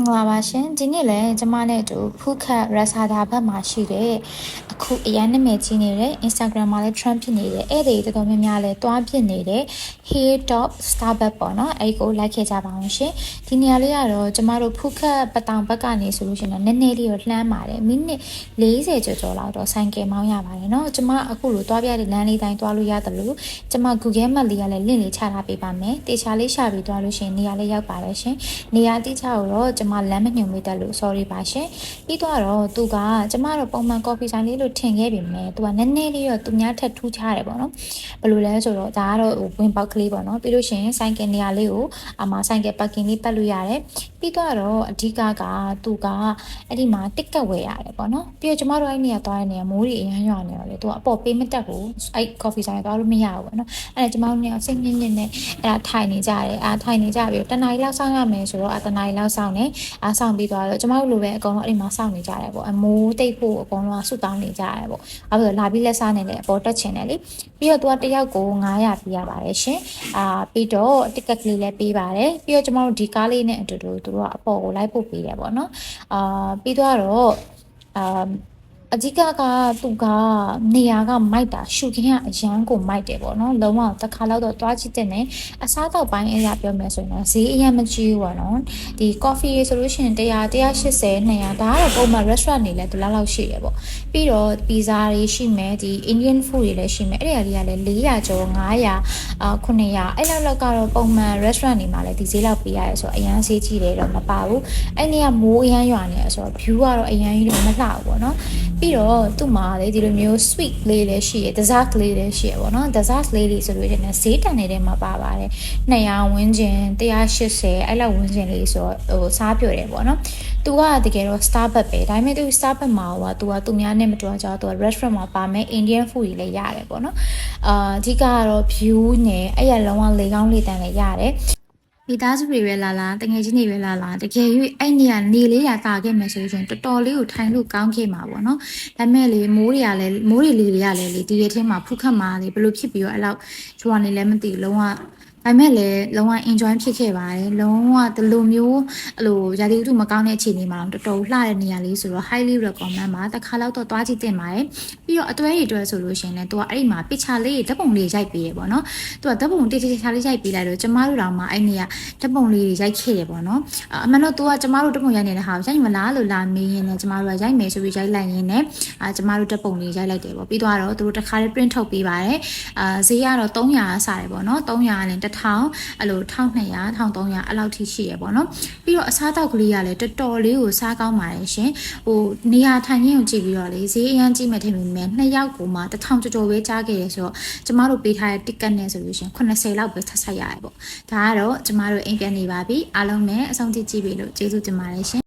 င်္ဂလာပါရှင်ဒီနေ့လည်းကျမနဲ့အတူဖူးခတ်ရဆာဒါဘက်မှာရှိတဲ့အခုအရန်နာမည်ကြီးနေတဲ့ Instagram မှာလည်း trend ဖြစ်နေတဲ့အဲ့ဒီတော်တော်များများလည်းတွားဖြစ်နေတဲ့ Hair Top Starbucks ပေါ့နော်အဲ့ကိုလိုက်ခဲ့ကြပါအောင်ရှင်ဒီနေရာလေးကတော့ကျမတို့ဖူးခတ်ပတောင်ဘက်ကနေဆိုလို့ရှိရင်တော့နည်းနည်းလေးတော့လှမ်းပါတယ်မိနစ်40ကျော်လောက်တော့ဆိုင်ကယ်မောင်းရပါတယ်နော်ကျမအခုလိုတွားပြတဲ့လမ်းလေးတိုင်းတွားလို့ရတယ်လို့ကျမ Google Map လေးကလည်း link လေးချထားပေးပါမယ်တေချာလေးရှာပြီးတွားလို့ရှိရင်နေရာလေးရောက်ပါတယ်ရှင်နေရာတိကျတော့ကျမလမ်းမညွှန်မိတတ်လို့ sorry ပါရှင်ပြီးတော့သူကကျမတို့ပုံမှန် coffee ဆိုင်လေးလို့ထင်ခဲ့ပြီမယ်သူကနည်းနည်းလေးတော့သူများထက်ထူးခြားတယ်ပေါ့နော်ဘယ်လိုလဲဆိုတော့ဒါကတော့ဝင်ပေါက်ကလေးပေါ့နော်ပြီးလို့ရှိရင်ဆိုင်ကယ်နေရာလေးကိုဆိုင်ကယ် parking လေးပတ်လို့ရတယ်ပြီးတော့အဓိကကသူကအဲ့ဒီမှာ ticket ဝယ်ရတယ်ပေါ့နော်ပြီးတော့ကျမတို့အဲ့နေရာသွားတဲ့နေရာမိုးတွေအရမ်းရွာနေတော့လေသူကအပေါ်ပေးမတက်ဘူးအဲ့ coffee ဆိုင်သွားလို့မရဘူးပေါ့နော်အဲ့ဒါကျမတို့နေရာစိတ်ညစ်ညစ်နဲ့အဲ့ဒါထိုင်နေကြတယ်ထိုင်နေကြပြီးတနားရီလောက်စောင့်ရမယ်ဆိုတော့တနားရီလောက်စောင့်နေစောင့်ပြီးသွားတော့ကျမတို့လိုပဲအကုန်လုံးအဲ့ဒီမှာစောင့်နေကြတယ်ပေါ့အမိုးတိတ်ဖို့အကုန်လုံးဆုတောင်းနေကြတယ်ပေါ့အဲ့ဒါလာပြီးလက်စားနေလေအပေါ်တက်ချင်တယ်လေပြီးတော့သူကတယောက်ကို900ပေးရပါတယ်ရှင်ပြီးတော့ ticket ကလေးလည်းပေးပါတယ်ပြီးတော့ကျမတို့ဒီကားလေးနဲ့အတူတူသူတို့ကအပေါ်ကိုလိုက်ပို့ပေးတယ်ပေါ့နော်ပြီးတော့အဓိကသူကနေရာကမိုက်တာရှူခင်းကအရန်ကိုမိုက်တယ်ပေါ့နော်လုံးဝတစ်ခါလောက်တော့တွားကြည့်တဲ့နဲ့အစားတော့ပိုင်းအရာပြောမယ်ဆိုရင်တော့ဈေးအရင်မကြီးဘူးပေါ့နော်ဒီ coffee ဆိုလို့ရှိရင်100 180 200ဒါကတော့ပုံမှန် restaurant တွေလည်းဒီလောက်ရှိတယ်ပေါ့ပြီးတော့ pizza တွေရှိမယ်ဒီ Indian food တွေလည်းရှိမယ်အဲ့ဒီအရာတွေကလည်း400ကျော်900 900အဲ့လောက်ကတော့ပုံမှန် restaurant တွေမှာလည်းဒီဈေးလောက်ပေးရတယ်ဆိုတော့အရန်ဈေးကြီးတယ်တော့မပါဘူးအဲ့နေကမိုးအရန်ရွာနေရဆိုတော့ view ကတော့အရန်ကြီးတော့မလှဘူးပေါ့နော်ပြီးတော့သူ့မှာလေဒီလိုမျိုး sweet လေးလည်းရှိရယ် dessert လေးလည်းရှိရယ်ပေါ့နော် dessert လေးတွေဆိုလို့ရှိရင်ဈေးတန်နေတဲ့မှာပါပါတယ်200ဝန်းကျင်180အဲ့လောက်ဝန်းကျင်လေးဆိုတော့စားပြတယ်ပေါ့နော်သူကတကယ်တော့ Starbucks ပဲဒါပေမဲ့သူ Starbucks မှာသူများနဲ့မတူကြတော့ restaurant မှာပါမယ် Indian food တွေလည်းရတယ်ပေါ့နော်အဓိကကတော့ view နဲ့အဲ့ရလုံးဝလေကောင်းလေတန်လည်းရတယ်မိသားစုတွေပဲလာတကယ်ချင်းတွေပဲလာတကယ်၍အဲ့နေရနေလေးရတာခဲ့မယ်ဆိုရင်တော်တော်လေးကိုထိုင်လို့ကောင်းခဲ့မှာပေါ့နော်ဒါပေမဲ့လေမိုးတွေလေးတွေကလည်းလေဒီရက်ထဲမှာဖုတ်ခတ်မှာလေဘလို့ဖြစ်ပြီးတော့အဲ့လောက်ကျွမ်းနေလည်းမသိလုံးဝဒါပေမဲ့လည်းလုံးဝ enjoy ဖြစ်ခဲ့ပါတယ်လုံးဝဒီလိုမျိုးအဲ့လိုရာသီဥတုမကောင်းတဲ့အခြေအနေမှာတော်တော်လှတဲ့နေရာလေးဆိုတော့ highly recommend ပါတစ်ခါလောက်တော့တွားကြည့်တင်ပါတယ်ပြီးတော့အတွဲတွေတွဲဆိုလို့ရှိရင်လည်းသူကအဲ့ဒီမှာ picture လေးဓာတ်ပုံလေးရိုက်ပေးရပေါ့နော်သူကဓာတ်ပုံတိတိကျကျလေးရိုက်ပေးလိုက်တော့ကျမတို့တောင်မှအဲ့နေရဓာတ်ပုံလေးရိုက်ခဲ့ရပေါ့နော်အမှန်တော့သူကကျမတို့ဓာတ်ပုံရိုက်နေတဲ့ဟာကိုရိုက်မလားလို့လာမေးရင်းနဲ့ကျမတို့ကရိုက်မယ်ဆိုပြီးရိုက်လိုက်ရင်းနဲ့ကျမတို့ဓာတ်ပုံလေးရိုက်လိုက်တယ်ပေါ့ပြီးတော့သူတို့တစ်ခါလေး print ထုတ်ပေးပါတယ်ဈေးကတော့300စတယ်ပေါ့နော်300နဲ့1000အဲ့လို1200 1300အဲ့လောက်ထိရှိရပေါ့နော်ပြီးတော့အစားတောက်ကလေးကလည်းတော်တော်လေးကိုစားကောင်းပါတယ်ရှင်နေရာထိုင်ခင်းကိုကြည့်ပြီးတော့လေဈေးအရန်ကြီးမဲ့ထင်ပေမဲ့2ယောက်ကိုမှ1000ကျော်ပဲကြားခဲ့ရဆိုတော့ကျမတို့ပေးထားတဲ့ ticket နဲ့ဆိုလို့ရှင်80လောက်ပဲထပ်ဆက်ရတယ်ပေါ့ဒါကတော့ကျမတို့အိမ်ပြန်နေပါပြီအားလုံးနဲ့အဆုံးထိကြည့်ပြီလို့ကျေးဇူးတင်ပါတယ်ရှင်